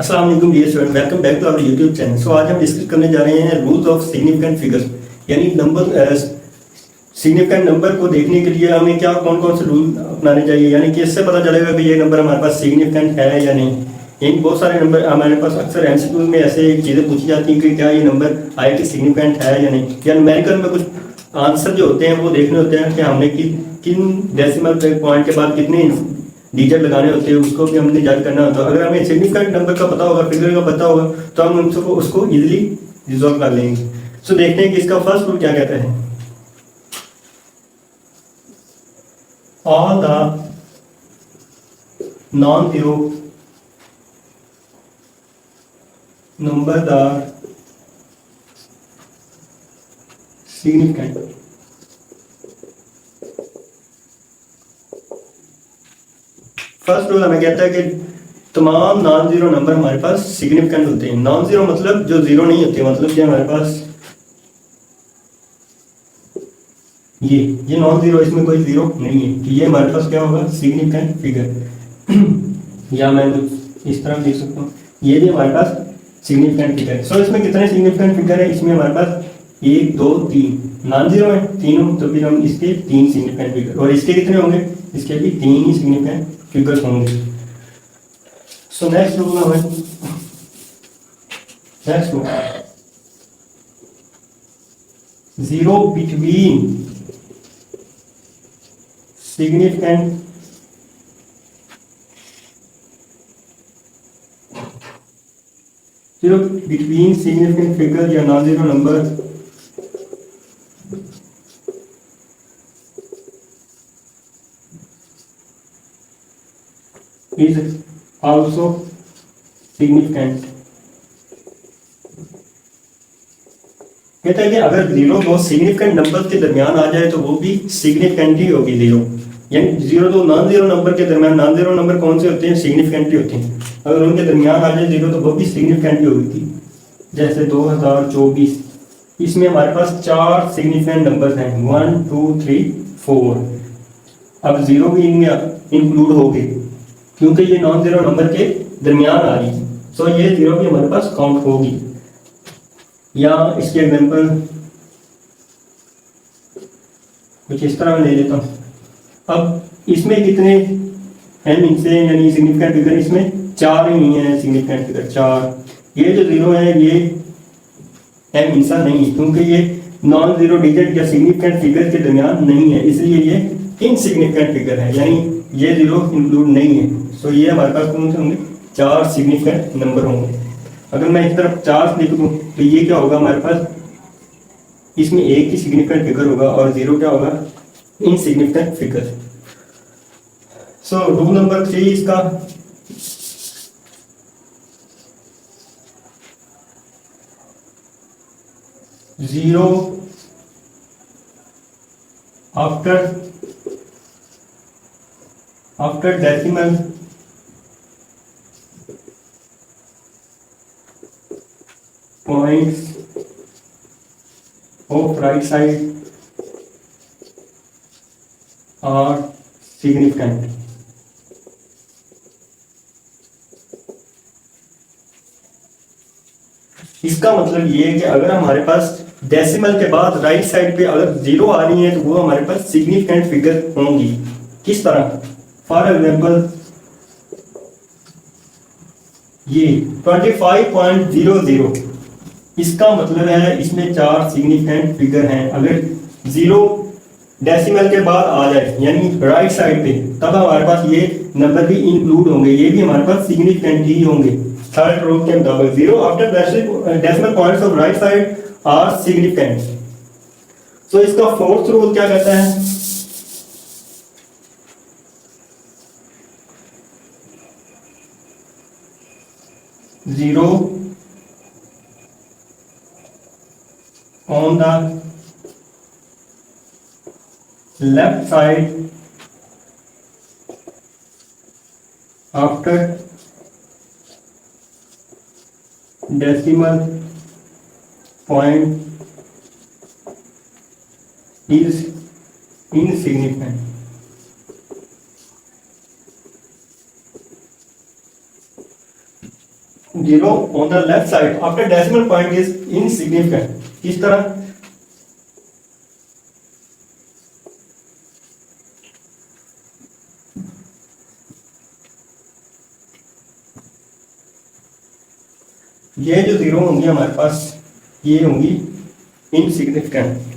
अस्सलाम वालेकुम dear student, welcome back to our YouTube channel. So आज हम डिस्कस करने जा रहे हैं रूल्स ऑफ सिग्निफिकेंट फिगर्स, यानी नंबर सिग्निफिकेंट नंबर को देखने के लिए हमें क्या कौन कौन से रूल अपनाने चाहिए, यानी कि इससे पता चलेगा कि ये नंबर हमारे पास सिग्निफिकेंट है या नहीं। यानी बहुत सारे नंबर हमारे पास अक्सर एमसीक्यू में ऐसे चीज़ें पूछी जाती हैं कि क्या ये नंबर आई कि सिग्निफिकेंट है या नहीं, या न्यूमेरिकल में कुछ आंसर जो होते हैं वो देखने होते हैं कि हमने किन डेसिमल पॉइंट के बाद कितने डिजिट लगाने होते हैं, उसको भी हमने जज करना होता है। अगर हमें सिग्निफिकेंट नंबर का पता होगा, फिगर का पता होगा, तो हम उसको इजीली रिजॉल्व कर लेंगे। सो देखते हैं कि इसका फर्स्ट रूल क्या कहता है। All the non zero numbers are significant. First rule हमें कहता है कि तमाम नॉन जीरो नंबर हमारे पास सिग्निफिकेंट होते हैं। नॉन जीरो मतलब जो जीरो नहीं होते, मतलब कि हमारे पास ये नॉन जीरो, इसमें कोई जीरो नहीं है, कि ये हमारे पास क्या होगा, सिग्निफिकेंट फिगर। या मैं इस तरह लिख सकता हूँ, ये भी हमारे पास सिग्निफिकेंट फिगर है। सो इसमें कितने सिग्निफिकेंट फिगर है, इसमें हमारे पास 1 2 3 नॉन जीरो है तीनों, तो फिर हम इसके 3 सिग्निफिकेंट फिगर, और इसके कितने होंगे, इसके भी 3 ही सिग्निफिकेंट फिगर्स होंगे। सो नेक्स्ट रूल हमें next rule, zero between significant zero between significant figure या non-zero number is also significant। कहता है कि अगर जीरो दो सिग्निफिकेंट नंबर के दरमियान आ जाए तो वो भी सिग्निफिकेंट ही होगी जीरो। यानी जीरो दो नॉन जीरो नंबर के दरमियान, नॉन जीरो नंबर कौन से होते हैं, सिग्निफिकेंट ही होते हैं। अगर उनके दरमियान आ जाए जीरो तो वो भी सिग्निफिकेंट ही होगी। जैसे 2024, इसमें हमारे पास 4 सिग्निफिकेंट नंबर्स हैं, 1 2 3 4। अब जीरो भी इनमें इंक्लूड हो गए क्योंकि ये नॉन जीरो नंबर के दरमियान आ रही है। सो ये जीरो भी हमारे पास काउंट होगी। या इसके एग्जांपल कुछ इस तरह ले लेता हूँ। अब इसमें कितने हैं इनसे, यानी सिग्निफिकेंट फिगर इसमें 4 ही है सिग्निफिकेंट फिगर 4। ये जो जीरो है ये एम इंसा नहीं है, क्योंकि ये नॉन जीरो डिजिट या सिग्निफिकेंट फिगर के दरमियान नहीं है, इसलिए ये इनसिग्निफिकेंट फिगर है, यानी ये जीरो इंक्लूड नहीं है। सो ये हमारे पास कौन से होंगे, 4 सिग्निफिकेंट नंबर होंगे। अगर मैं इस तरफ 4 लिख दूं तो ये क्या होगा, हमारे पास इसमें एक ही सिग्निफिकेंट फिगर होगा और जीरो क्या होगा, insignificant figure. So rule number 3 इसका, zero after decimal points of right side are significant। इसका मतलब ये है कि अगर हमारे पास डेसिमल के बाद राइट साइड पे अगर जीरो आ रही है तो वो हमारे पास सिग्निफिकेंट फिगर होंगी। किस तरह, फॉर एग्जांपल ये 25.00, इसका मतलब है इसमें 4 सिग्निफिकेंट फिगर हैं। अगर जीरो डेसिमल के बाद आ जाए यानी राइट साइड पे, तब हमारे पास ये नंबर भी इंक्लूड होंगे, ये भी हमारे पास सिग्निफिकेंट ही होंगे। थर्ड रूल के मुताबिक zero after decimal points of right side are significant. So इसका फोर्थ रूल क्या कहता है, zero on the left side after decimal point is insignificant। Zero on the left side after decimal point is insignificant. इस तरह ये जो zero होंगी हमारे पास ये होंगी इनसिग्निफिकेंट।